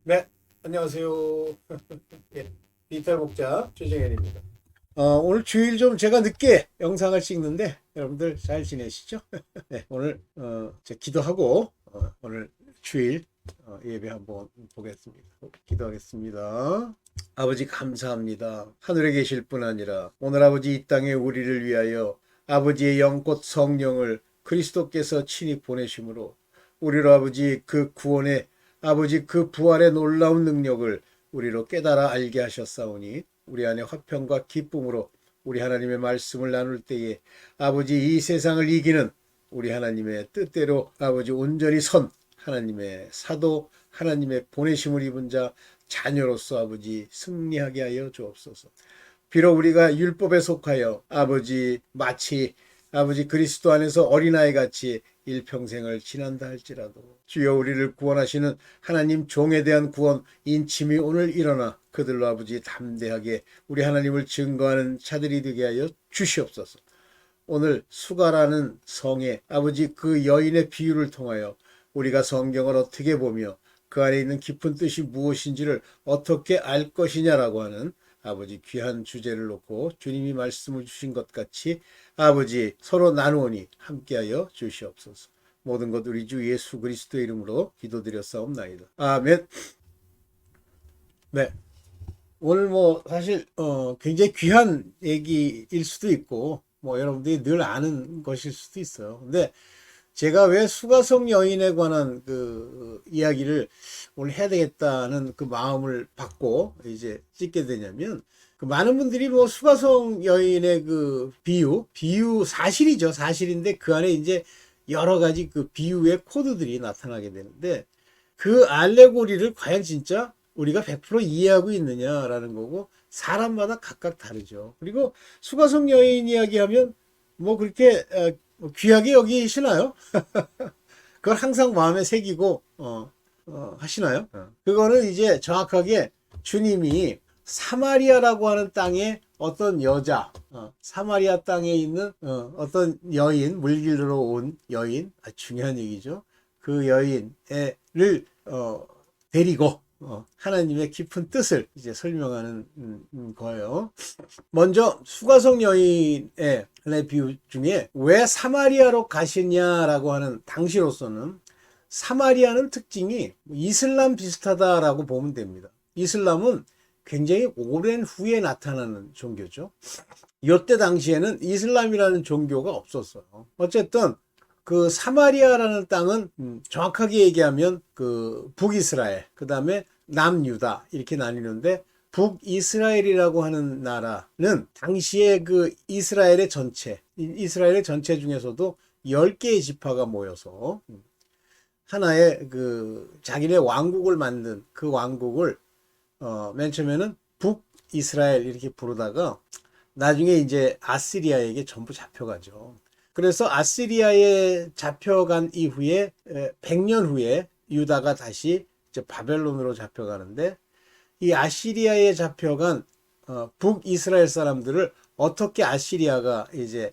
네, 안녕하세요. 예, 디지털 목자 최정현입니다. 오늘 주일 좀 제가 늦게 영상을 찍는데 여러분들 잘 지내시죠? 네, 오늘 기도하고 오늘 주일 예배 한번 보겠습니다. 기도하겠습니다. 아버지 감사합니다. 하늘에 계실 뿐 아니라 오늘 아버지 이 땅에 우리를 위하여 아버지의 영 곧 성령을 그리스도께서 친히 보내심으로 우리로 아버지 그 구원의 아버지 그 부활의 놀라운 능력을 우리로 깨달아 알게 하셨사오니 우리 안에 화평과 기쁨으로 우리 하나님의 말씀을 나눌 때에 아버지 이 세상을 이기는 우리 하나님의 뜻대로 아버지 온전히 선 하나님의 사도 하나님의 보내심을 입은 자 자녀로서 아버지 승리하게 하여 주옵소서. 비록 우리가 율법에 속하여 아버지 마치 아버지 그리스도 안에서 어린아이 같이 일평생을 지난다 할지라도 주여 우리를 구원하시는 하나님 종에 대한 구원 인침이 오늘 일어나 그들로 아버지 담대하게 우리 하나님을 증거하는 자들이 되게 하여 주시옵소서. 오늘 수가라는 성의 아버지 그 여인의 비유를 통하여 우리가 성경을 어떻게 보며 그 안에 있는 깊은 뜻이 무엇인지를 어떻게 알 것이냐라고 하는 아버지 귀한 주제를 놓고 주님이 말씀을 주신 것 같이 아버지 서로 나누오니 함께하여 주시옵소서. 모든 것 우리 주 예수 그리스도의 이름으로 기도드렸사옵나이다. 아멘. 네. 오늘 사실 굉장히 귀한 얘기일 수도 있고 여러분들이 늘 아는 것일 수도 있어요. 근데 제가 왜 수가성 여인에 관한 그 이야기를 오늘 해야 되겠다는 그 마음을 받고 이제 찍게 되냐면 그 많은 분들이 수가성 여인의 그 비유 사실이죠. 사실인데 그 안에 이제 여러 가지 그 비유의 코드들이 나타나게 되는데 그 알레고리를 과연 진짜 우리가 100% 이해하고 있느냐라는 거고 사람마다 각각 다르죠. 그리고 수가성 여인 이야기하면 그렇게 귀하게 여기시나요? 그걸 항상 마음에 새기고 하시나요? 그거는 이제 정확하게 주님이 사마리아라고 하는 땅에 어떤 여자, 사마리아 땅에 있는 어떤 여인, 물길로 온 여인, 중요한 얘기죠. 그 여인을 데리고 하나님의 깊은 뜻을 이제 설명하는 거예요. 먼저 수가성 여인의 비유 중에 왜 사마리아로 가시냐라고 하는 당시로서는 사마리아는 특징이 이슬람 비슷하다라고 보면 됩니다. 이슬람은 굉장히 오랜 후에 나타나는 종교죠. 이때 당시에는 이슬람이라는 종교가 없었어요. 어쨌든 그 사마리아라는 땅은 정확하게 얘기하면 그 북이스라엘, 그 다음에 남유다 이렇게 나뉘는데 북이스라엘이라고 하는 나라는 당시에 그 이스라엘의 전체 중에서도 10개의 지파가 모여서 하나의 그 자기네 왕국을 만든 그 왕국을 맨 처음에는 북이스라엘 이렇게 부르다가 나중에 이제 아시리아에게 전부 잡혀가죠. 그래서 아시리아에 잡혀간 이후에 100년 후에 유다가 다시 이제 바벨론으로 잡혀가는데 이 아시리아에 잡혀간 북이스라엘 사람들을 어떻게 아시리아가 이제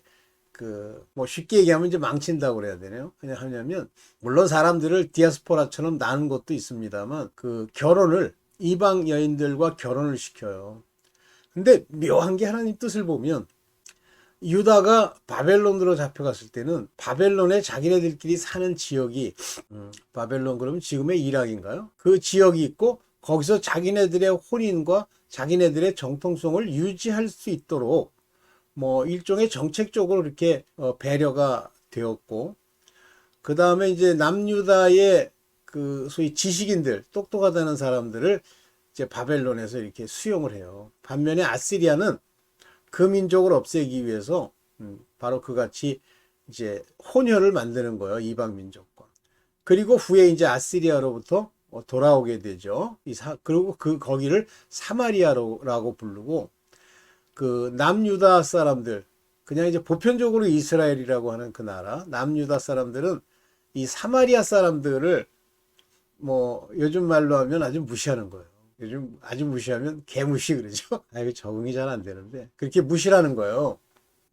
쉽게 얘기하면 이제 망친다고 그래야 되나요? 그냥 하냐면 물론 사람들을 디아스포라처럼 나눈 것도 있습니다만 그 결혼을 이방 여인들과 결혼을 시켜요. 근데 묘한 게 하나님 뜻을 보면 유다가 바벨론으로 잡혀갔을 때는 바벨론에 자기네들끼리 사는 지역이 바벨론 그러면 지금의 이락인가요? 그 지역이 있고 거기서 자기네들의 혼인과 자기네들의 정통성을 유지할 수 있도록 일종의 정책적으로 이렇게 배려가 되었고 그 다음에 이제 남유다의 그 소위 지식인들 똑똑하다는 사람들을 이제 바벨론에서 이렇게 수용을 해요. 반면에 아시리아는 그 민족을 없애기 위해서 바로 그같이 이제 혼혈을 만드는 거예요. 이방 민족과. 그리고 후에 이제 아시리아로부터 돌아오게 되죠. 그리고 거기를 사마리아라고 부르고 그 남유다 사람들 그냥 이제 보편적으로 이스라엘이라고 하는 그 나라 남유다 사람들은 이 사마리아 사람들을 요즘 말로 하면 아주 무시하는 거예요. 요즘 아주 무시하면 개무시 그러죠. 이거 적응이 잘 안 되는데 그렇게 무시라는 거예요.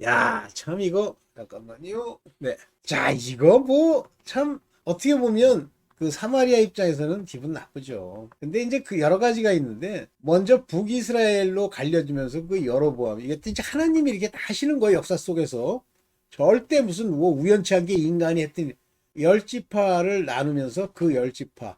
야, 참 이거 잠깐만요. 네. 자, 이거 참 어떻게 보면 그 사마리아 입장에서는 기분 나쁘죠. 근데 이제 그 여러 가지가 있는데, 먼저 북이스라엘로 갈려지면서 그 여로보암, 이게 진짜 하나님이 이렇게 다 하시는 거예요, 역사 속에서. 절대 무슨 뭐 우연치 않게 인간이 했더니 열 지파를 나누면서 그 열 지파,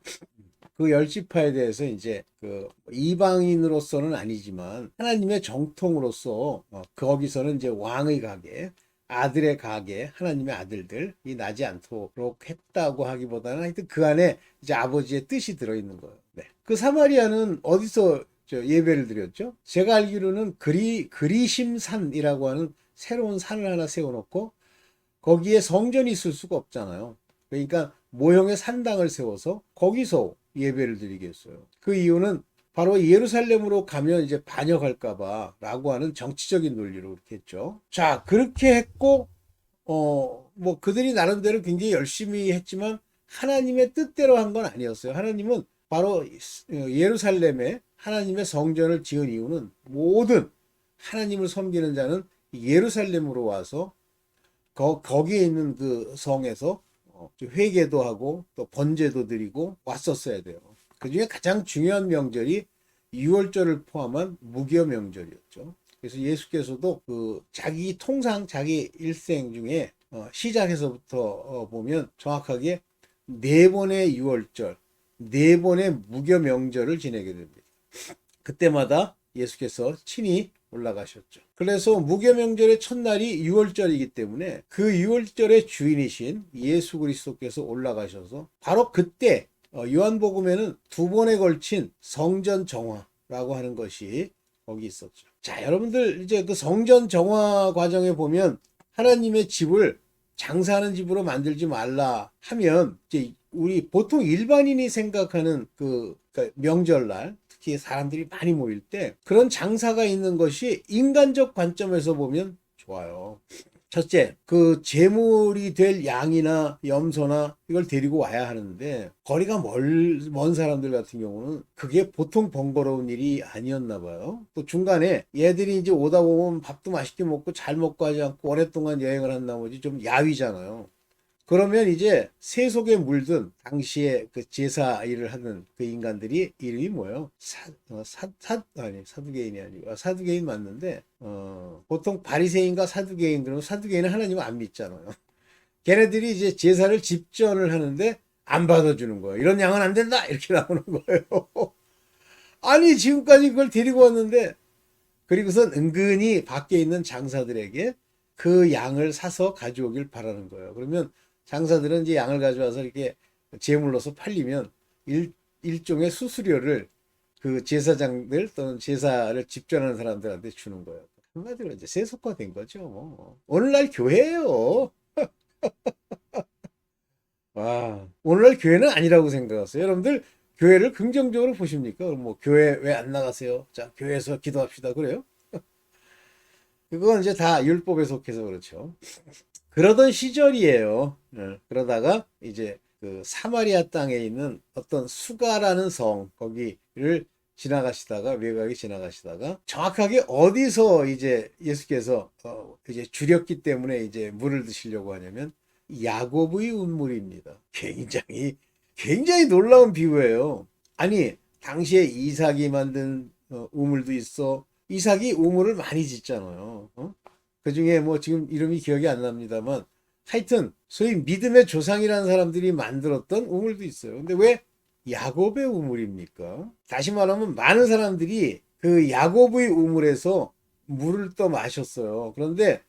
그 열 지파에 대해서 이제 그 이방인으로서는 아니지만 하나님의 정통으로서 거기서는 이제 왕의 가게, 아들의 가게, 하나님의 아들들이 나지 않도록 했다고 하기보다는 하여튼 그 안에 이제 아버지의 뜻이 들어있는 거예요. 네. 그 사마리아는 어디서 예배를 드렸죠? 제가 알기로는 그리심산이라고 하는 새로운 산을 하나 세워놓고 거기에 성전이 있을 수가 없잖아요. 그러니까 모형의 산당을 세워서 거기서 예배를 드리게 했어요. 그 이유는 바로 예루살렘으로 가면 이제 반역할까봐 라고 하는 정치적인 논리로 그렇게 했죠. 자, 그렇게 했고, 뭐 그들이 나름대로 굉장히 열심히 했지만 하나님의 뜻대로 한 건 아니었어요. 하나님은 바로 예루살렘에 하나님의 성전을 지은 이유는 모든 하나님을 섬기는 자는 예루살렘으로 와서 거기에 있는 그 성에서 회개도 하고 또 번제도 드리고 왔었어야 돼요. 그 중에 가장 중요한 명절이 유월절을 포함한 무교 명절이었죠. 그래서 예수께서도 그 자기 통상 자기 일생 중에 시작해서부터 보면 정확하게 네 번의 유월절, 네 번의 무교 명절을 지내게 됩니다. 그때마다 예수께서 친히 올라가셨죠. 그래서 무교명절의 첫날이 유월절이기 때문에 그 유월절의 주인이신 예수 그리스도께서 올라가셔서 바로 그때 요한복음에는 두 번에 걸친 성전 정화라고 하는 것이 거기 있었죠. 자, 여러분들 이제 그 성전 정화 과정에 보면 하나님의 집을 장사하는 집으로 만들지 말라 하면 이제 우리 보통 일반인이 생각하는 그러니까 명절날 특히 사람들이 많이 모일 때 그런 장사가 있는 것이 인간적 관점에서 보면 좋아요. 첫째, 그 제물이 될 양이나 염소나 이걸 데리고 와야 하는데 거리가 먼 사람들 같은 경우는 그게 보통 번거로운 일이 아니었나 봐요. 또 중간에 얘들이 이제 오다 보면 밥도 맛있게 먹고 잘 먹고 하지 않고 오랫동안 여행을 한 나머지 좀 야위잖아요. 그러면 이제 세속에 물든 당시에 그 제사 일을 하는 그 인간들이 이름이 뭐예요? 사두개인이 아니고 사두개인 맞는데 보통 바리새인과 사두개인 그러면 사두개인은 하나님을 안 믿잖아요. 걔네들이 이제 제사를 집전을 하는데 안 받아주는 거예요. 이런 양은 안 된다 이렇게 나오는 거예요. 아니 지금까지 그걸 데리고 왔는데 그리고선 은근히 밖에 있는 장사들에게 그 양을 사서 가져오길 바라는 거예요. 그러면 장사들은 이제 양을 가져와서 이렇게 제물로서 팔리면 일종의 수수료를 그 제사장들 또는 제사를 집전하는 사람들한테 주는 거예요. 한마디로 이제 세속화된 거죠. 뭐. 오늘날 교회예요. 와, 오늘날 교회는 아니라고 생각하세요. 여러분들 교회를 긍정적으로 보십니까? 뭐 교회 왜 안 나가세요? 자, 교회에서 기도합시다. 그래요? 그건 이제 다 율법에 속해서 그렇죠. 그러던 시절이에요. 그러다가 이제 그 사마리아 땅에 있는 어떤 수가라는 성 거기를 지나가시다가 외곽에 지나가시다가 정확하게 어디서 이제 예수께서 이제 주렸기 때문에 이제 물을 드시려고 하냐면 야곱의 운물입니다. 굉장히 놀라운 비유예요. 아니 당시에 이삭이 만든 우물도 있어. 이삭이 우물을 많이 짓잖아요. 그 중에 뭐 지금 이름이 기억이 안 납니다만 하여튼 소위 믿음의 조상이라는 사람들이 만들었던 우물도 있어요. 근데 왜 야곱의 우물입니까? 다시 말하면 많은 사람들이 그 야곱의 우물에서 물을 떠 마셨어요. 그런데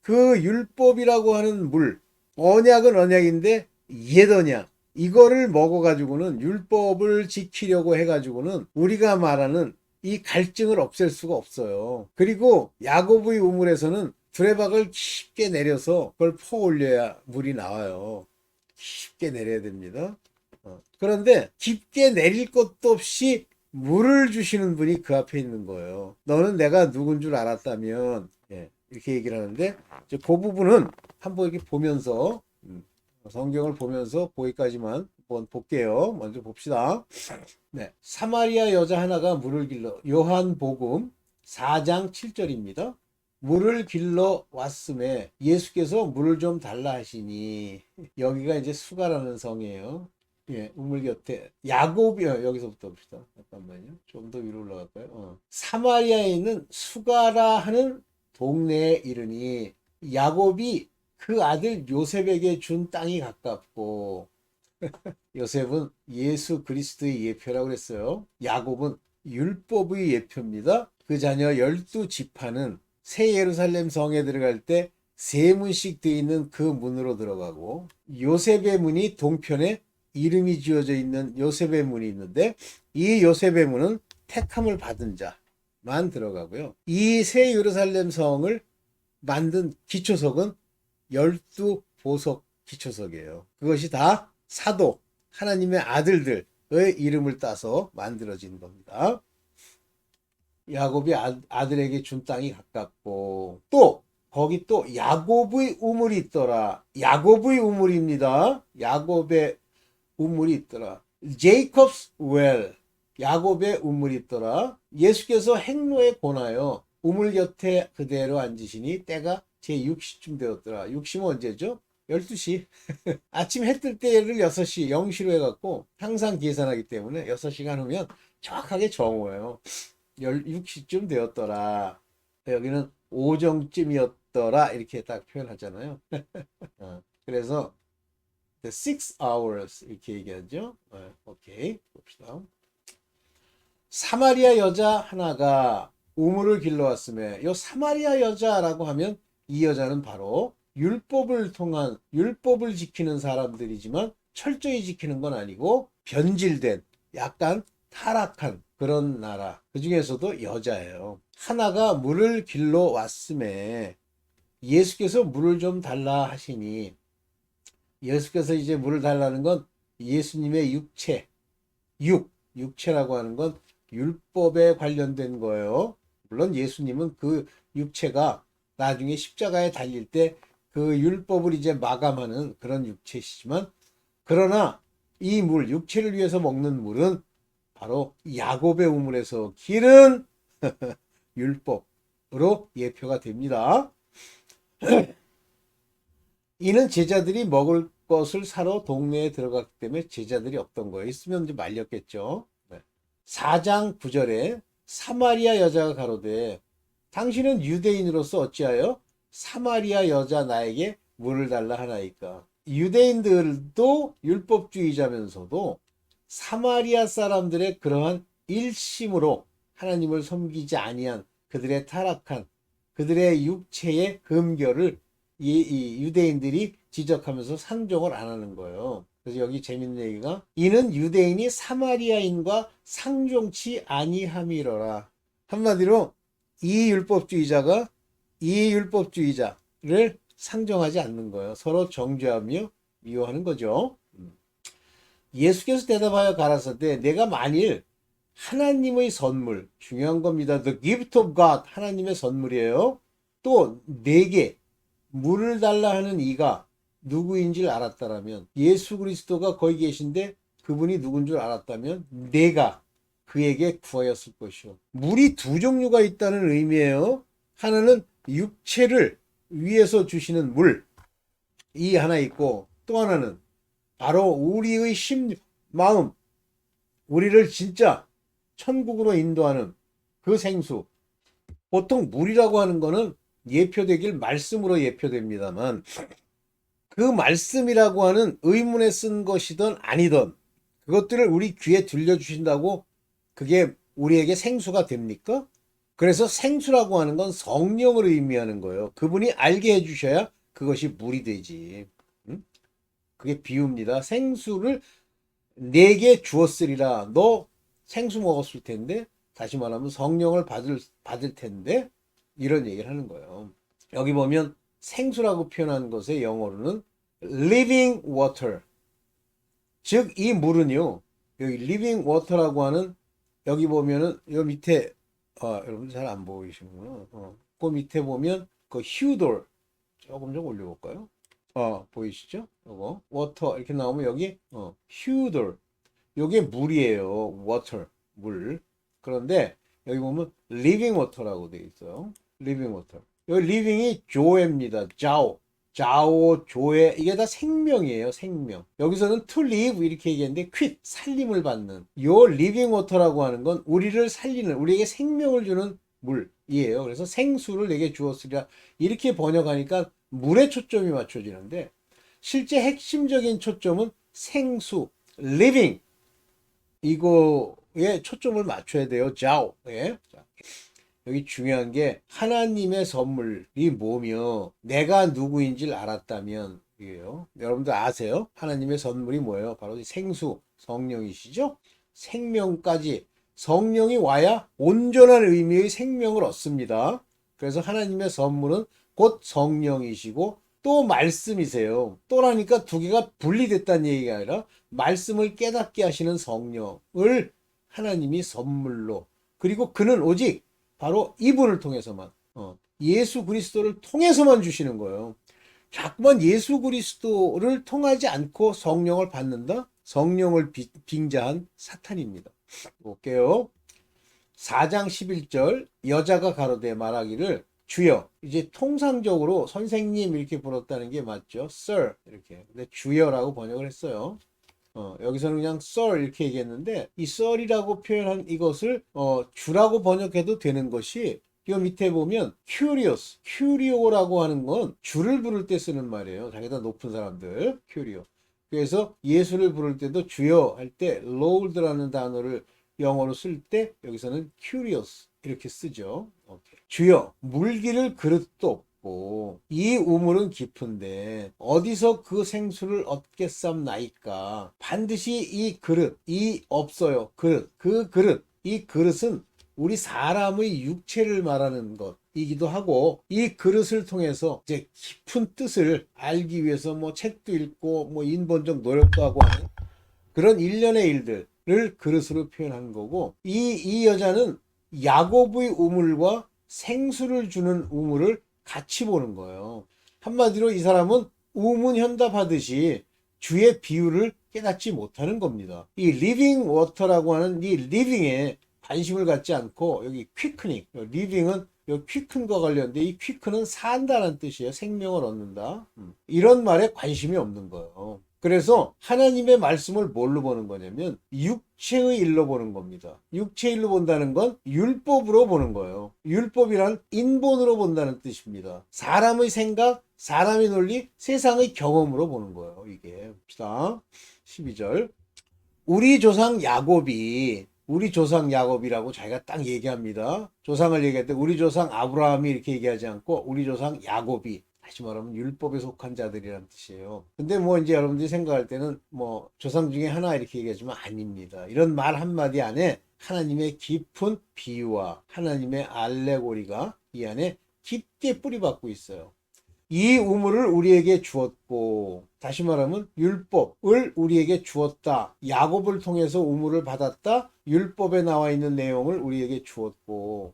그 율법이라고 하는 물, 언약은 언약인데 옛 언약, 이거를 먹어가지고는 율법을 지키려고 해가지고는 우리가 말하는 이 갈증을 없앨 수가 없어요. 그리고 야곱의 우물에서는 두레박을 깊게 내려서 그걸 퍼 올려야 물이 나와요. 깊게 내려야 됩니다. 그런데 깊게 내릴 것도 없이 물을 주시는 분이 그 앞에 있는 거예요. 너는 내가 누군 줄 알았다면 이렇게 얘기를 하는데 이제 그 부분은 한번 이렇게 보면서 성경을 보면서 거기까지만 한번 볼게요. 먼저 봅시다. 네, 사마리아 여자 하나가 물을 길러 요한복음 4장 7절입니다. 물을 길러 왔음에 예수께서 물을 좀 달라 하시니 여기가 이제 수가라는 성이에요. 예, 우물 곁에 야곱이요. 여기서부터 봅시다. 잠깐만요. 좀 더 위로 올라갈까요? 사마리아에 있는 수가라 하는 동네에 이르니 야곱이 그 아들 요셉에게 준 땅이 가깝고 요셉은 예수 그리스도의 예표라고 그랬어요. 야곱은 율법의 예표입니다. 그 자녀 12지파는 새 예루살렘 성에 들어갈 때 세 문씩 되어 있는 그 문으로 들어가고 요셉의 문이 동편에 이름이 지어져 있는 요셉의 문이 있는데 이 요셉의 문은 택함을 받은 자만 들어가고요. 이 새 예루살렘 성을 만든 기초석은 12보석 기초석이에요. 그것이 다 사도 하나님의 아들들의 이름을 따서 만들어진 겁니다. 야곱이 아들에게 준 땅이 가깝고 또 거기 또 야곱의 우물이 있더라. 야곱의 우물입니다. 야곱의 우물이 있더라. Jacob's well. 야곱의 우물이 있더라. 예수께서 행로에 권하여 우물 곁에 그대로 앉으시니 때가 제6시쯤 되었더라. 6시면 언제죠? 12시. 아침 해 뜰 때를 6시 0시로 해갖고 항상 계산하기 때문에 6시간 후면 정확하게 정오예요. 6시쯤 되었더라. 여기는 오정쯤이었더라. 이렇게 딱 표현하잖아요. 그래서 the 6 hours 이렇게 얘기하죠. 오케이. 봅시다. 사마리아 여자 하나가 우물을 길러왔음에 요 사마리아 여자라고 하면 이 여자는 바로 율법을 통한 율법을 지키는 사람들이지만 철저히 지키는 건 아니고 변질된 약간 타락한 그런 나라 그 중에서도 여자예요. 하나가 물을 길러 왔음에 예수께서 물을 좀 달라 하시니 예수께서 이제 물을 달라는 건 예수님의 육체라고 하는 건 율법에 관련된 거예요. 물론 예수님은 그 육체가 나중에 십자가에 달릴 때 그 율법을 이제 마감하는 그런 육체시지만 그러나 이 물, 육체를 위해서 먹는 물은 바로 야곱의 우물에서 기른 율법으로 예표가 됩니다. 이는 제자들이 먹을 것을 사러 동네에 들어갔기 때문에 제자들이 없던 거예요. 있으면 이제 말렸겠죠. 4장 9절에 사마리아 여자가 가로되 당신은 유대인으로서 어찌하여 사마리아 여자 나에게 물을 달라 하나이까. 유대인들도 율법주의자면서도 사마리아 사람들의 그러한 일심으로 하나님을 섬기지 아니한 그들의 타락한 그들의 육체의 금결을 이 유대인들이 지적하면서 상종을 안 하는 거예요. 그래서 여기 재밌는 얘기가 이는 유대인이 사마리아인과 상종치 아니함이로라. 한마디로 이 율법주의자가 이 율법주의자를 상종하지 않는 거예요. 서로 정죄하며 미워하는 거죠. 예수께서 대답하여 가라사대 내가 만일 하나님의 선물 중요한 겁니다. The gift of God 하나님의 선물이에요. 또 내게 물을 달라 하는 이가 누구인지를 알았다라면 예수 그리스도가 거기 계신데 그분이 누군 줄 알았다면 내가 그에게 구하였을 것이요. 물이 두 종류가 있다는 의미예요. 하나는 육체를 위해서 주시는 물, 이 하나 있고 또 하나는 바로 우리의 마음, 우리를 진짜 천국으로 인도하는 그 생수. 보통 물이라고 하는 거는 예표되길 말씀으로 예표됩니다만 그 말씀이라고 하는 의문에 쓴 것이든 아니든 그것들을 우리 귀에 들려주신다고 그게 우리에게 생수가 됩니까? 그래서 생수라고 하는 건 성령을 의미하는 거예요. 그분이 알게 해주셔야 그것이 물이 되지. 그게 비유입니다. 생수를 내게 주었으리라. 너 생수 먹었을 텐데 다시 말하면 성령을 받을 텐데 이런 얘기를 하는 거예요. 여기 보면 생수라고 표현한 것의 영어로는 living water. 즉 이 물은요. 여기 living water라고 하는 여기 보면은 요 밑에 여러분 잘 안 보이시는구나. 그 밑에 보면 그 휴돌 조금 좀 올려볼까요? 보이시죠? 요거 water 이렇게 나오면 여기 휴돌 요게 물이에요. water 물. 그런데 여기 보면 living water라고 되어 있어요. living water. 여기 living이 조에입니다. 자오. 자오, 조에 이게 다 생명이에요. 생명. 여기서는 to live 이렇게 얘기했는데 quick 살림을 받는 요 living water라고 하는 건 우리를 살리는 우리에게 생명을 주는 물이에요. 그래서 생수를 내게 주었으리라 이렇게 번역하니까 물에 초점이 맞춰지는데 실제 핵심적인 초점은 생수 living 이거에 초점을 맞춰야 돼요. 자오. 예. 여기 중요한 게 하나님의 선물이 뭐며 내가 누구인지를 알았다면 이게요. 여러분들 아세요? 하나님의 선물이 뭐예요? 바로 생수, 성령이시죠? 생명까지 성령이 와야 온전한 의미의 생명을 얻습니다. 그래서 하나님의 선물은 곧 성령이시고 또 말씀이세요. 또라니까 두 개가 분리됐다는 얘기가 아니라 말씀을 깨닫게 하시는 성령을 하나님이 선물로 그리고 그는 오직 바로 이분을 통해서만 예수 그리스도를 통해서만 주시는 거예요. 자꾸만 예수 그리스도를 통하지 않고 성령을 받는다? 성령을 빙자한 사탄입니다. 볼게요. 4장 11절 여자가 가로되 말하기를 주여 이제 통상적으로 선생님 이렇게 불렀다는 게 맞죠. Sir 이렇게 근데 주여라고 번역을 했어요. 여기서는 그냥 sir 이렇게 얘기했는데 이 sir이라고 표현한 이것을 주라고 번역해도 되는 것이 이 밑에 보면 curious, curio라고 하는 건 주를 부를 때 쓰는 말이에요. 자기보다 높은 사람들 curio. 그래서 예수를 부를 때도 주여 할 때 Lord라는 단어를 영어로 쓸 때 여기서는 curious 이렇게 쓰죠. 주여 물기를 그릇도 없고 이 우물은 깊은데 어디서 그 생수를 얻겠삼나이까. 반드시 이 그릇 이 없어요. 그릇 그 그릇 이 그릇은 우리 사람의 육체를 말하는 것이기도 하고 이 그릇을 통해서 이제 깊은 뜻을 알기 위해서 뭐 책도 읽고 뭐 인본적 노력도 하고 하는 그런 일련의 일들을 그릇으로 표현한 거고 이 여자는 야곱의 우물과 생수를 주는 우물을 같이 보는 거예요. 한마디로 이 사람은 우문현답하듯이 주의 비유를 깨닫지 못하는 겁니다. 이 리빙 워터라고 하는 이 리빙에 관심을 갖지 않고 여기 퀴크닝, 리빙은 이 퀴큰과 관련돼 이 퀴큰은 산다는 뜻이에요. 생명을 얻는다. 이런 말에 관심이 없는 거예요. 그래서 하나님의 말씀을 뭘로 보는 거냐면 육체의 일로 보는 겁니다. 육체의 일로 본다는 건 율법으로 보는 거예요. 율법이란 인본으로 본다는 뜻입니다. 사람의 생각, 사람의 논리, 세상의 경험으로 보는 거예요. 이게 봅시다. 12절 우리 조상 야곱이라고 자기가 딱 얘기합니다. 조상을 얘기할 때 우리 조상 아브라함이 이렇게 얘기하지 않고 우리 조상 야곱이 다시 말하면 율법에 속한 자들이란 뜻이에요. 근데 뭐 이제 여러분들이 생각할 때는 뭐 조상 중에 하나 이렇게 얘기하지만 아닙니다. 이런 말 한마디 안에 하나님의 깊은 비유와 하나님의 알레고리가 이 안에 깊게 뿌리박고 있어요. 이 우물을 우리에게 주었고 다시 말하면 율법을 우리에게 주었다. 야곱을 통해서 우물을 받았다. 율법에 나와 있는 내용을 우리에게 주었고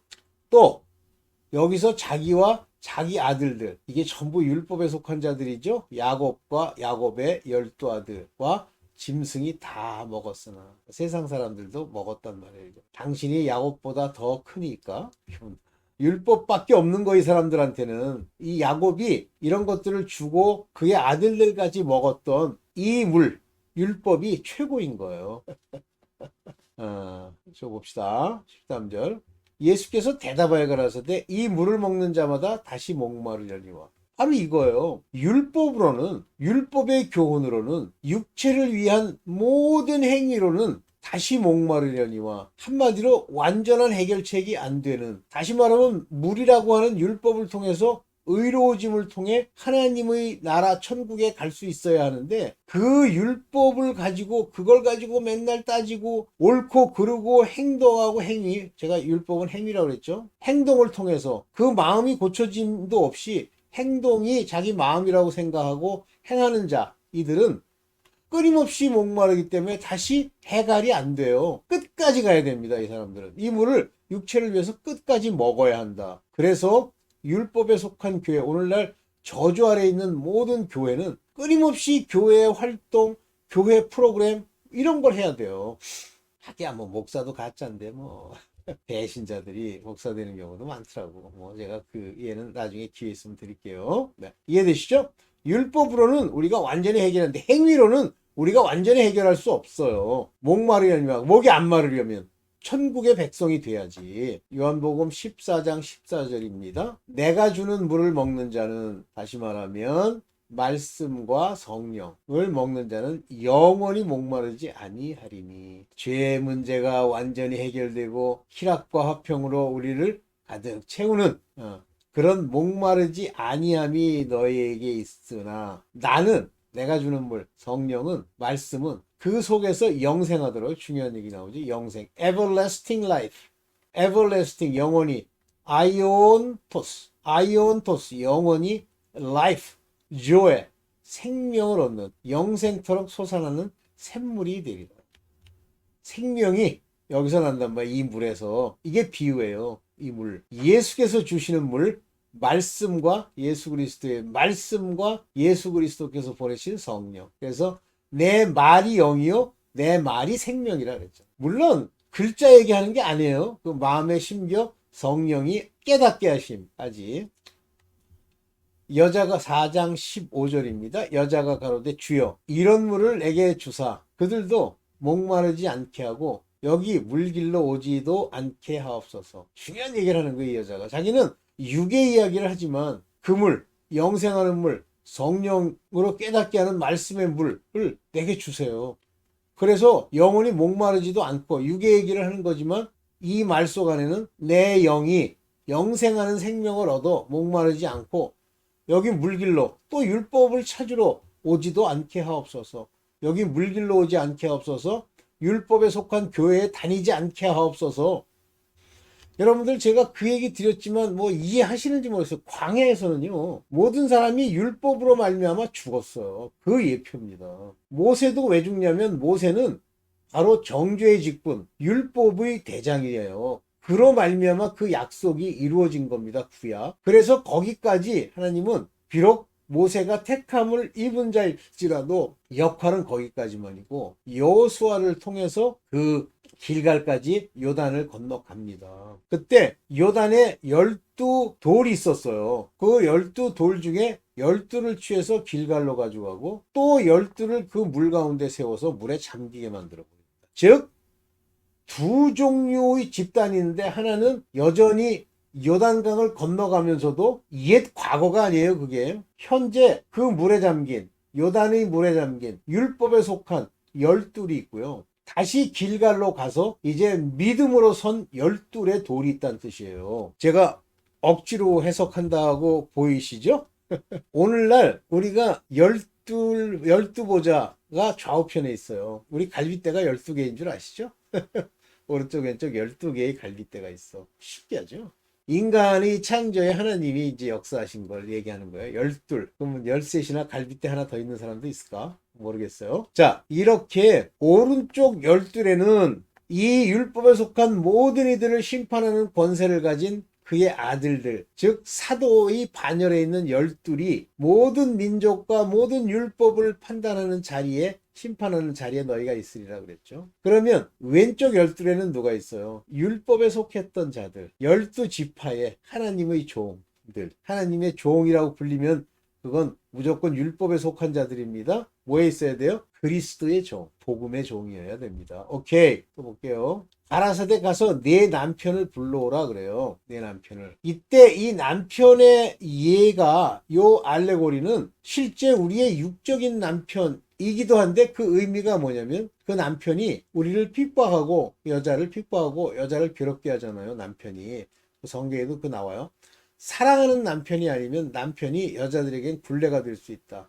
또 여기서 자기와 자기 아들들 이게 전부 율법에 속한 자들이죠. 야곱과 야곱의 12아들과 짐승이 다 먹었으나 세상 사람들도 먹었단 말이에요. 당신이 야곱보다 더 크니까 율법밖에 없는 거 이 사람들한테는 이 야곱이 이런 것들을 주고 그의 아들들까지 먹었던 이 율법이 최고인 거예요. 저 봅시다. 13절 예수께서 대답하여 가라사대 이 물을 먹는 자마다 다시 목마르려니와 바로 이거예요. 율법의 교훈으로는 육체를 위한 모든 행위로는 다시 목마르려니와 한마디로 완전한 해결책이 안 되는 다시 말하면 물이라고 하는 율법을 통해서 의로워짐을 통해 하나님의 나라 천국에 갈 수 있어야 하는데 그 율법을 가지고 그걸 가지고 맨날 따지고 옳고 그르고 행동하고 행위 제가 율법은 행위라고 그랬죠. 행동을 통해서 그 마음이 고쳐짐도 없이 행동이 자기 마음이라고 생각하고 행하는 자 이들은 끊임없이 목마르기 때문에 다시 해갈이 안 돼요. 끝까지 가야 됩니다. 이 사람들은 이 물을 육체를 위해서 끝까지 먹어야 한다. 그래서 율법에 속한 교회 오늘날 저주 아래 있는 모든 교회는 끊임없이 교회 활동 교회 프로그램 이런 걸 해야 돼요. 하기야 뭐 목사도 가짜인데 뭐 배신자들이 목사 되는 경우도 많더라고. 뭐 제가 그 예는 나중에 기회 있으면 드릴게요. 네, 이해되시죠? 율법으로는 우리가 완전히 해결하는데 행위로는 우리가 완전히 해결할 수 없어요. 목이 안 마르려면 천국의 백성이 돼야지. 요한복음 14장 14절입니다. 내가 주는 물을 먹는 자는, 다시 말하면 말씀과 성령을 먹는 자는 영원히 목마르지 아니하리니. 죄의 문제가 완전히 해결되고 희락과 화평으로 우리를 가득 채우는 그런 목마르지 아니함이 너희에게 있으나, 나는, 내가 주는 물, 성령은, 말씀은 그 속에서 영생하도록. 중요한 얘기 나오지. 영생, everlasting life, everlasting, 영원히, 아이온토스, 아이온토스, 영원히, life, joy, 생명을 얻는, 영생토록 솟아나는 샘물이 되리라. 생명이 여기서 난단 말이야. 이 물에서. 이게 비유예요. 이 물, 예수께서 주시는 물, 말씀과 예수 그리스도의 말씀과 예수 그리스도께서 보내신 성령. 그래서 내 말이 영이요 내 말이 생명이라 그랬죠. 물론 글자 얘기하는 게 아니에요. 그 마음에 심겨 성령이 깨닫게 하심까지. 여자가 4장 15절입니다. 여자가 가로되 주여 이런 물을 내게 주사 그들도 목마르지 않게 하고 여기 물길로 오지도 않게 하옵소서. 중요한 얘기를 하는 거예요. 이 여자가 자기는 육의 이야기를 하지만 그 물, 영생하는 물, 성령으로 깨닫게 하는 말씀의 물을 내게 주세요. 그래서 영혼이 목마르지도 않고 육의 얘기를 하는 거지만 이 말 속 안에는 내 영이 영생하는 생명을 얻어 목마르지 않고 여기 물길로 또 율법을 찾으러 오지도 않게 하옵소서. 여기 물길로 오지 않게 하옵소서. 율법에 속한 교회에 다니지 않게 하옵소서. 여러분들 제가 그 얘기 드렸지만 뭐 이해하시는지 모르겠어요. 광야에서는요 모든 사람이 율법으로 말미암아 죽었어요. 그 예표입니다. 모세도 왜 죽냐면 모세는 바로 정죄의 직분 율법의 대장이에요. 그로 말미암아 그 약속이 이루어진 겁니다. 구약. 그래서 거기까지 하나님은 비록 모세가 택함을 입은 자일지라도 역할은 거기까지만이고 여호수아를 통해서 그 길갈까지 요단을 건너갑니다. 그때 요단에 12돌이 있었어요. 그 12돌 중에 12를 취해서 길갈로 가져가고 또 12를 그 물 가운데 세워서 물에 잠기게 만들어 버립니다. 즉 두 종류의 집단인데 하나는 여전히 요단강을 건너가면서도 옛 과거가 아니에요. 그게 현재 그 물에 잠긴 요단의 물에 잠긴 율법에 속한 12이 있고요. 다시 길갈로 가서 이제 믿음으로 선 12의 돌이 있다는 뜻이에요. 제가 억지로 해석한다고 보이시죠? 오늘날 우리가 12보자가 좌우편에 있어요. 우리 갈빗대가 12개인 줄 아시죠? 오른쪽 왼쪽 12개의 갈빗대가 있어. 신기하죠? 인간의 창조에 하나님이 이제 역사하신 걸 얘기하는 거예요. 12. 그러면 13이나 갈빗대 하나 더 있는 사람도 있을까? 모르겠어요. 자, 이렇게 오른쪽 12에는 이 율법에 속한 모든 이들을 심판하는 권세를 가진 그의 아들들, 즉 사도의 반열에 있는 12이 모든 민족과 모든 율법을 판단하는 자리에, 심판하는 자리에 너희가 있으리라 그랬죠. 그러면 왼쪽 12에는 누가 있어요? 율법에 속했던 자들, 12지파의 하나님의 종들. 하나님의 종이라고 불리면 그건 무조건 율법에 속한 자들입니다. 뭐에 있어야 돼요? 그리스도의 종, 복음의 종이어야 됩니다. 오케이, 또 볼게요. 가라사대 가서 내 남편을 불러오라 그래요. 내 남편을. 이때 이 남편의 예가, 요 알레고리는 실제 우리의 육적인 남편이기도 한데 그 의미가 뭐냐면 그 남편이 우리를 핍박하고 여자를 괴롭게 하잖아요. 남편이. 성경에도 그 나와요. 사랑하는 남편이 아니면 남편이 여자들에겐 굴레가 될 수 있다.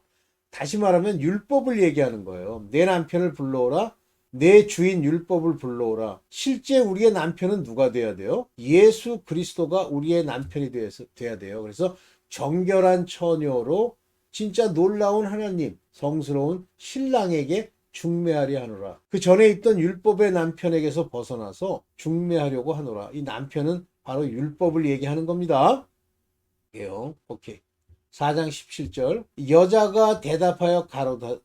다시 말하면 율법을 얘기하는 거예요. 내 남편을 불러오라. 내 주인 율법을 불러오라. 실제 우리의 남편은 누가 돼야 돼요? 예수 그리스도가 우리의 남편이 돼야 돼요. 그래서 정결한 처녀로 진짜 놀라운 하나님, 성스러운 신랑에게 중매하려 하노라. 그 전에 있던 율법의 남편에게서 벗어나서 중매하려고 하노라. 이 남편은 바로 율법을 얘기하는 겁니다. 오케이. 4장 17절. 여자가 대답하여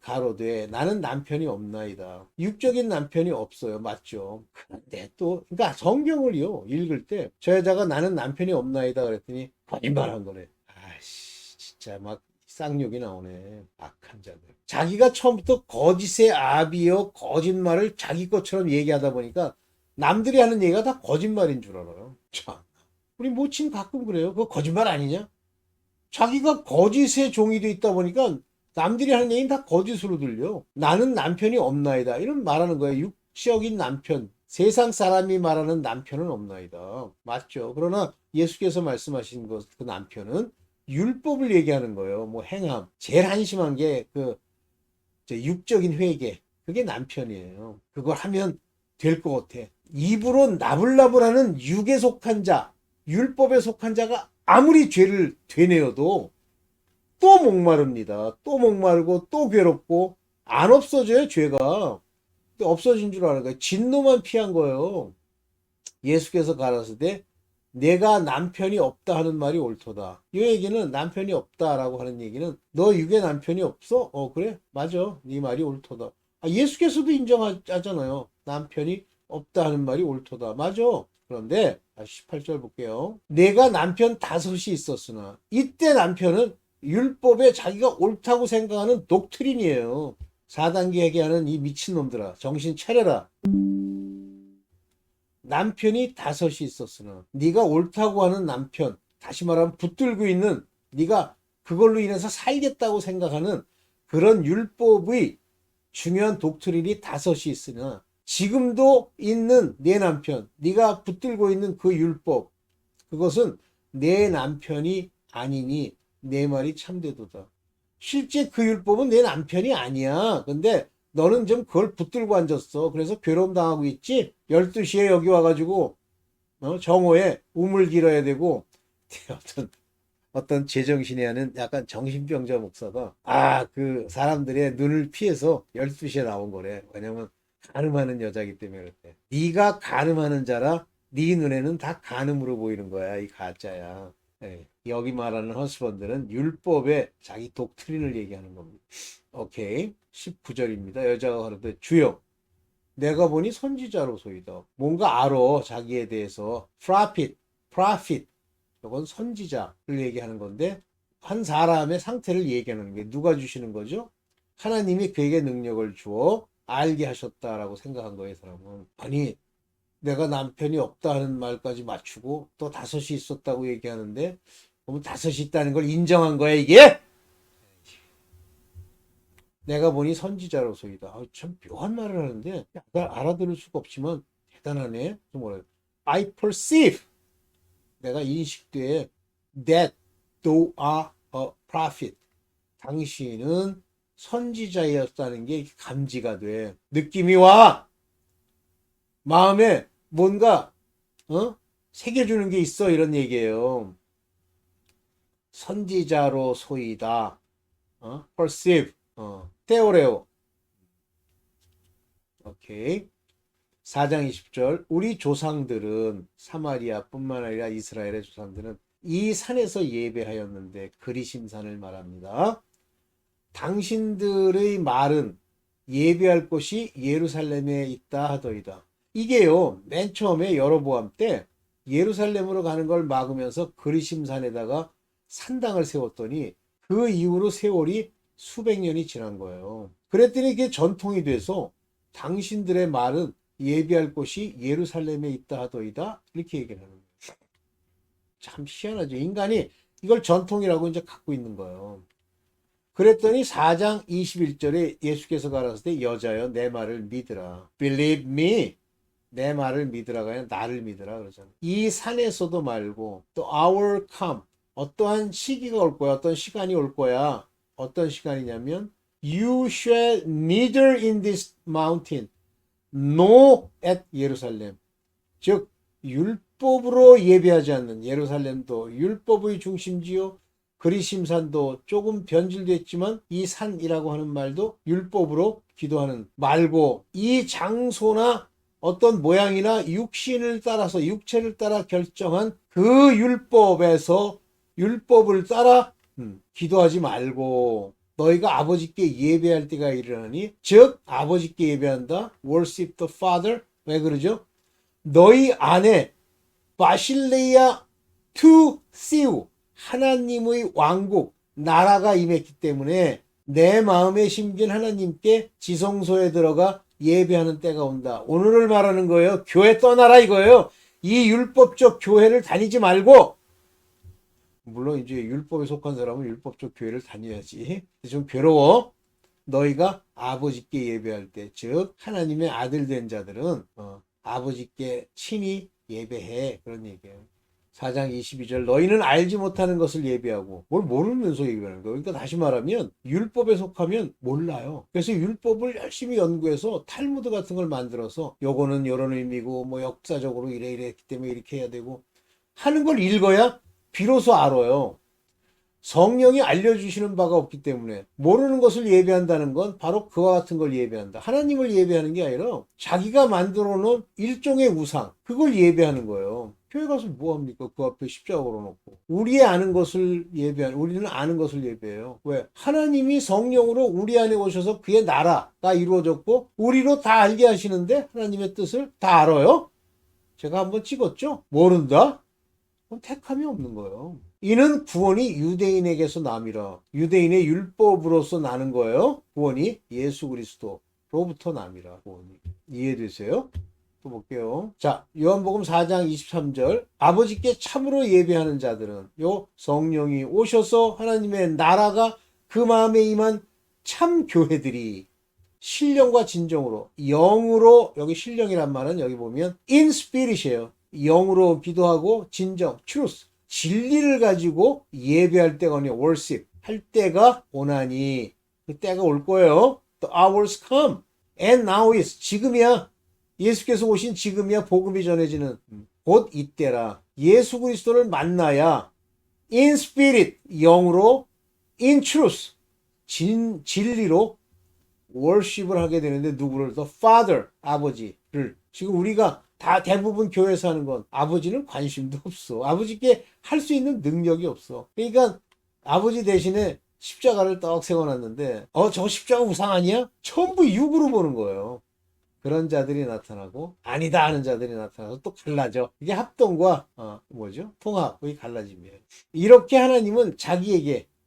가로되 나는 남편이 없나이다. 육적인 남편이 없어요. 맞죠? 그런데 또 그러니까 성경을요 읽을 때 저 여자가 나는 남편이 없나이다 그랬더니 거짓말한 거래. 아씨 진짜 막 쌍욕이 나오네. 악한 자들. 자기가 처음부터 거짓의 아비여 거짓말을 자기 것처럼 얘기하다 보니까 남들이 하는 얘기가 다 거짓말인 줄 알아요. 참. 우리 모친 가끔 그래요. 그거 거짓말 아니냐? 자기가 거짓의 종이 돼 있다 보니까 남들이 하는 얘기는 다 거짓으로 들려. 나는 남편이 없나이다. 이런 말하는 거예요. 육적인 남편. 세상 사람이 말하는 남편은 없나이다. 맞죠. 그러나 예수께서 말씀하신 그 남편은 율법을 얘기하는 거예요. 뭐 행함. 제일 한심한 게 육적인 회개. 그게 남편이에요. 그걸 하면 될 것 같아. 입으로 나불나불하는 육에 속한 자, 율법에 속한 자가 아무리 죄를 되뇌어도 또 목마릅니다. 또 목마르고 또 괴롭고 안 없어져요, 죄가. 없어진 줄 아는 거예요. 진노만 피한 거예요. 예수께서 가라사대 내가 남편이 없다 하는 말이 옳도다. 이 얘기는 남편이 없다라고 하는 얘기는 너 육에 남편이 없어? 그래? 맞아. 네 말이 옳도다. 예수께서도 인정하잖아요. 남편이 없다 하는 말이 옳도다. 맞아. 그런데 18절 볼게요. 내가 남편 5이 있었으나 이때 남편은 율법에 자기가 옳다고 생각하는 독트린이에요. 4단계 얘기하는 이 미친놈들아 정신 차려라. 남편이 5이 있었으나 네가 옳다고 하는 남편, 다시 말하면 붙들고 있는 네가 그걸로 인해서 살겠다고 생각하는 그런 율법의 중요한 독트린이 5이 있으나 지금도 있는 내 남편, 네가 붙들고 있는 그 율법, 그것은 내 남편이 아니니 내 말이 참되도다. 실제 그 율법은 내 남편이 아니야. 근데 너는 좀 그걸 붙들고 앉았어. 그래서 괴로움 당하고 있지. 12시에 여기 와가지고 정오에 우물 길어야 되고 어떤 제정신이 하는 약간 정신병자 목사가 그 사람들의 눈을 피해서 12시에 나온 거래. 왜냐면 간음하는 여자이기 때문에 그렇대. 네가 간음하는 자라 네 눈에는 다 간음으로 보이는 거야. 이 가짜야. 네. 여기 말하는 허스번들은 율법에 자기 독트린을 얘기하는 겁니다. 오케이. 19절입니다. 여자가 가로되 주여 내가 보니 선지자로소이다. 뭔가 알아. 자기에 대해서 prophet. 이건 선지자를 얘기하는 건데 한 사람의 상태를 얘기하는 게 누가 주시는 거죠? 하나님이 그에게 능력을 주어 알게 하셨다라고 생각한 거예요. 사람은. 아니 내가 남편이 없다는 말까지 맞추고 또 5이 있었다고 얘기하는데 그러면 5이 있다는 걸 인정한 거야 이게? 내가 보니 선지자로소이다. 참 묘한 말을 하는데 약간 알아들을 수가 없지만 대단하네. 뭐래? I perceive. 내가 인식돼 that thou are a prophet. 당신은 선지자였다는 게 감지가 돼. 느낌이 와. 마음에 뭔가 새겨주는 게 있어. 이런 얘기예요. 선지자로소이다. perceive. 테오레오. 오케이. 4장 20절. 우리 조상들은 사마리아뿐만 아니라 이스라엘의 조상들은 이 산에서 예배하였는데 그리심산을 말합니다. 당신들의 말은 예배할 곳이 예루살렘에 있다 하더이다. 이게요. 맨 처음에 여로보암 때 예루살렘으로 가는 걸 막으면서 그리심산에다가 산당을 세웠더니 그 이후로 세월이 수백 년이 지난 거예요. 그랬더니 이게 전통이 돼서 당신들의 말은 예배할 곳이 예루살렘에 있다 하더이다 이렇게 얘기를 하는 거예요. 참 희한하죠. 인간이 이걸 전통이라고 이제 갖고 있는 거예요. 그랬더니 4장 21절에 예수께서 가라사대 여자여 내 말을 믿으라. Believe me. 내 말을 믿으라가 아니라 나를 믿으라 그러잖아요. 이 산에서도 말고 또 hour come. 어떠한 시기가 올 거야. 어떤 시간이 올 거야. 어떤 시간이냐면 You shall neither in this mountain nor at 예루살렘. 즉 율법으로 예배하지 않는 예루살렘도 율법의 중심지요. 그리심산도 조금 변질됐지만 이 산이라고 하는 말도 율법으로 기도하는 말고 이 장소나 어떤 모양이나 육신을 따라서 육체를 따라 결정한 그 율법에서 율법을 따라 기도하지 말고 너희가 아버지께 예배할 때가 이르나니 즉 아버지께 예배한다. worship the father. 왜 그러죠? 너희 안에 바실레이아 투 시우 하나님의 왕국 나라가 임했기 때문에 내 마음에 심긴 하나님께 지성소에 들어가 예배하는 때가 온다. 오늘을 말하는 거예요. 교회 떠나라 이거예요. 이 율법적 교회를 다니지 말고, 물론 이제 율법에 속한 사람은 율법적 교회를 다녀야지. 좀 괴로워. 너희가 아버지께 예배할 때, 즉 하나님의 아들 된 자들은 아버지께 친히 예배해. 그런 얘기예요. 4장 22절 너희는 알지 못하는 것을 예배하고, 뭘 모르면서 예배하는 거예요. 그러니까 다시 말하면 율법에 속하면 몰라요. 그래서 율법을 열심히 연구해서 탈무드 같은 걸 만들어서 요거는 요런 의미고 뭐 역사적으로 이래 했기 때문에 이렇게 해야 되고 하는 걸 읽어야 비로소 알아요. 성령이 알려주시는 바가 없기 때문에 모르는 것을 예배한다는 건 바로 그와 같은 걸 예배한다. 하나님을 예배하는 게 아니라 자기가 만들어 놓은 일종의 우상, 그걸 예배하는 거예요. 교회 가서 뭐합니까? 그 앞에 십자가 걸어놓고. 우리의 아는 것을 우리는 아는 것을 예배해요. 왜? 하나님이 성령으로 우리 안에 오셔서 그의 나라가 이루어졌고 우리로 다 알게 하시는데 하나님의 뜻을 다 알아요? 제가 한번 찍었죠? 모른다? 그럼 택함이 없는 거예요. 이는 구원이 유대인에게서 남이라. 유대인의 율법으로서 나는 거예요. 구원이 예수 그리스도로부터 남이라. 구원이. 이해되세요? 또 볼게요. 자, 요한복음 4장 23절. 아버지께 참으로 예배하는 자들은 요 성령이 오셔서 하나님의 나라가 그 마음에 임한 참 교회들이 신령과 진정으로, 영으로, 여기 신령이란 말은 여기 보면 in spirit이에요. 영으로 기도하고 진정, truth, 진리를 가지고 예배할 때가 오니 worship 할 때가 오나니, 그 때가 올 거예요. The hours come and now is, 지금이야. 예수께서 오신 지금이야. 복음이 전해지는 곧 이때라. 예수 그리스도를 만나야 in spirit, 영으로, in truth, 진리로 worship을 하게 되는데 누구를? The Father, 아버지를. 지금 우리가 다 대부분 교회에서 하는 건 아버지는 관심도 없어. 아버지께 할 수 있는 능력이 없어. 그러니까 아버지 대신에 십자가를 떡 세워놨는데 저 십자가 우상 아니야? 전부 육으로 보는 거예요. 그런 자들이 나타나고 아니다 하는 자들이 나타나서 또 갈라져. 이게 합동과 통합의 갈라짐이에요. 이렇게 하나님은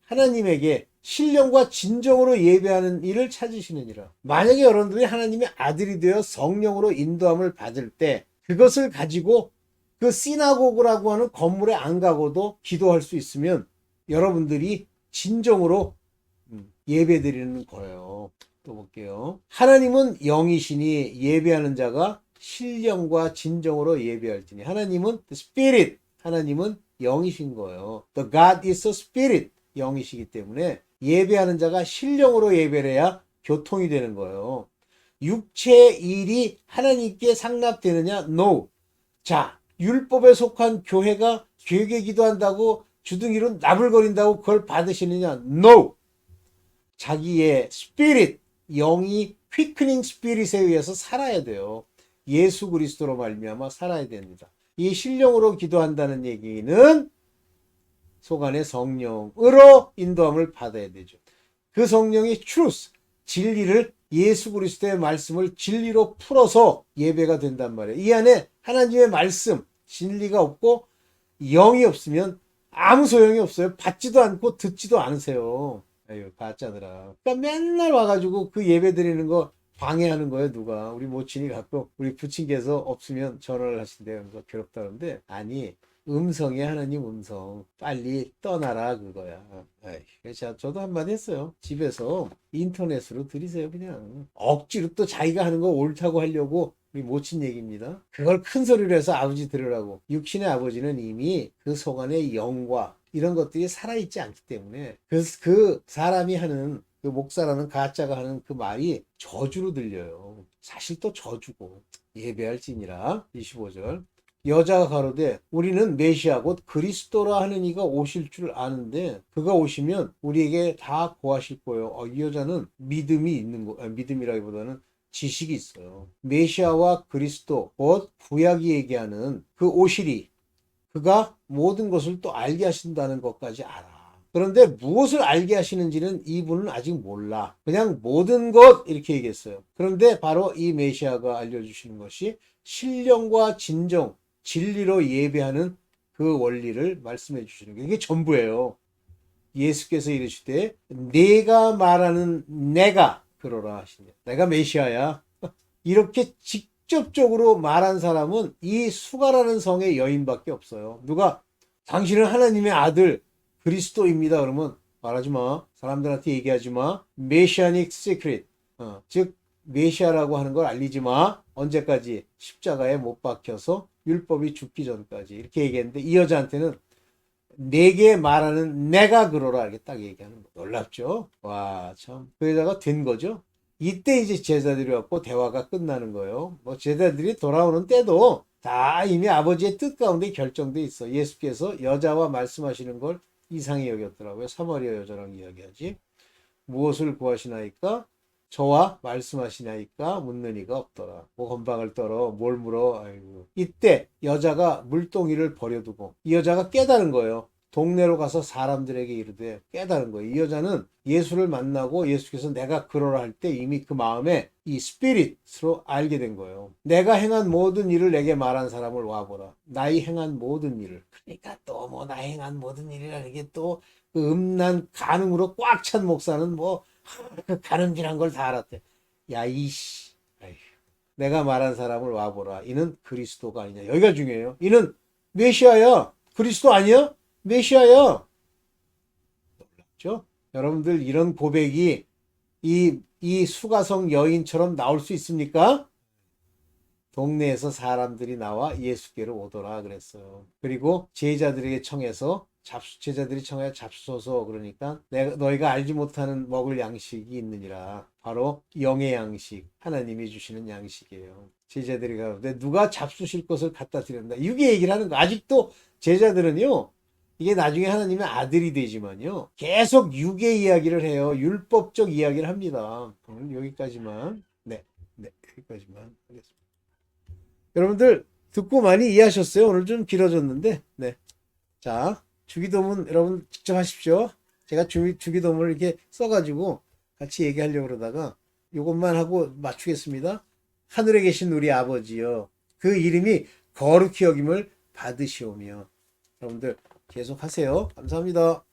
하나님에게 신령과 진정으로 예배하는 일을 찾으시느니라. 만약에 여러분들이 하나님의 아들이 되어 성령으로 인도함을 받을 때 그것을 가지고 그 시나고그라고 하는 건물에 안 가고도 기도할 수 있으면 여러분들이 진정으로 예배드리는 거예요. 또 볼게요. 하나님은 영이시니 예배하는 자가 신령과 진정으로 예배할지니. 하나님은 Spirit, 하나님은 영이신 거예요. The God is a Spirit, 영이시기 때문에 예배하는 자가 신령으로 예배를 해야 교통이 되는 거예요. 육체의 일이 하나님께 상납되느냐? No. 자, 율법에 속한 교회가 죄게 기도한다고 주둥이로 나불거린다고 그걸 받으시느냐? No. 자기의 스피릿, 영이 퀴크닝 스피릿에 의해서 살아야 돼요. 예수 그리스도로 말미암아 살아야 됩니다. 이 신령으로 기도한다는 얘기는 속 안에 성령으로 인도함을 받아야 되죠. 그 성령이 truth, 진리를, 예수 그리스도의 말씀을 진리로 풀어서 예배가 된단 말이에요. 이 안에 하나님의 말씀, 진리가 없고 영이 없으면 아무 소용이 없어요. 받지도 않고 듣지도 않으세요. 아유, 가짜들아. 그러니까 맨날 와가지고 그 예배 드리는 거 방해하는 거예요, 누가. 우리 모친이 갖고 우리 부친께서 없으면 전화를 하신대요. 그래서 괴롭다는데, 아니, 음성이 하나님 음성. 빨리 떠나라, 그거야. 그래서 저도 한마디 했어요. 집에서 인터넷으로 들으세요, 그냥. 억지로 또 자기가 하는 거 옳다고 하려고 우리 모친 얘기입니다. 그걸 큰 소리로 해서 아버지 들으라고. 육신의 아버지는 이미 그 속 안에 영과 이런 것들이 살아있지 않기 때문에 그 사람이 하는 그 목사라는 가짜가 하는 그 말이 저주로 들려요. 사실 또 저주고. 예배할지니라. 25절. 여자가 가로되 우리는 메시아 곧 그리스도라 하는 이가 오실 줄 아는데 그가 오시면 우리에게 다 고하실 거예요. 이 여자는 믿음이 있는 거, 믿음이라기보다는 지식이 있어요. 메시아와 그리스도 곧 구약이 얘기하는 그 오실이, 그가 모든 것을 또 알게 하신다는 것까지 알아. 그런데 무엇을 알게 하시는지는 이분은 아직 몰라. 그냥 모든 것 이렇게 얘기했어요. 그런데 바로 이 메시아가 알려주시는 것이 신령과 진정, 진리로 예배하는 그 원리를 말씀해 주시는 게 이게 전부예요. 예수께서 이르시되 내가 말하는 내가 그러라 하시네. 내가 메시아야. 이렇게 직접적으로 말한 사람은 이 수가라는 성의 여인밖에 없어요. 누가 당신은 하나님의 아들 그리스도입니다 그러면 말하지 마. 사람들한테 얘기하지 마. 메시아닉 시크릿. 즉 메시아라고 하는 걸 알리지 마. 언제까지? 십자가에 못 박혀서 율법이 죽기 전까지. 이렇게 얘기했는데 이 여자한테는 내게 말하는 내가 그러라 이렇게 딱 얘기하는 거. 놀랍죠? 와, 참. 그 여자가 된 거죠. 이때 이제 제자들이 왔고 대화가 끝나는 거예요. 뭐 제자들이 돌아오는 때도 다 이미 아버지의 뜻 가운데 결정돼 있어. 예수께서 여자와 말씀하시는 걸 이상히 여겼더라고요. 사마리아 여자랑 이야기하지. 무엇을 구하시나이까? 저와 말씀하시나이까? 묻는 이가 없더라. 뭐 건방을 떨어 뭘 물어. 아이고. 이때 여자가 물동이를 버려두고 이 여자가 깨달은 거예요. 동네로 가서 사람들에게 이르되 깨달은 거예요. 이 여자는 예수를 만나고 예수께서 내가 그러라 할 때 이미 그 마음에 이 스피릿으로 알게 된 거예요. 내가 행한 모든 일을 내게 말한 사람을 와보라. 나의 행한 모든 일을. 그러니까 또 뭐 나 행한 모든 일이라는 게 또 그 음란 간음으로 꽉 찬 목사는 뭐 그 가늠질한 걸 다 알았대. 야 이씨. 내가 말한 사람을 와보라. 이는 그리스도가 아니냐. 여기가 중요해요. 이는 메시아야. 그리스도 아니야? 메시아야. 놀랍죠? 여러분들 이런 고백이 이 수가성 여인처럼 나올 수 있습니까? 동네에서 사람들이 나와 예수께로 오더라 그랬어요. 그리고 제자들에게 청해서 제자들이 청해 잡수소서 그러니까 너희가 알지 못하는 먹을 양식이 있느니라. 바로 영의 양식, 하나님이 주시는 양식이에요. 제자들이 가는데 누가 잡수실 것을 갖다 드린다. 이게 얘기를 하는 거. 아직도 제자들은요. 이게 나중에 하나님의 아들이 되지만요. 계속 육의 이야기를 해요. 율법적 이야기를 합니다. 오늘 여기까지만. 네, 여기까지만 하겠습니다. 여러분들 듣고 많이 이해하셨어요? 오늘 좀 길어졌는데. 네. 자, 주기도문 여러분 직접 하십시오. 제가 주기도문을 이렇게 써가지고 같이 얘기하려고 그러다가 이것만 하고 맞추겠습니다. 하늘에 계신 우리 아버지여, 그 이름이 거룩히 여김을 받으시오며. 여러분들 계속 하세요. 감사합니다.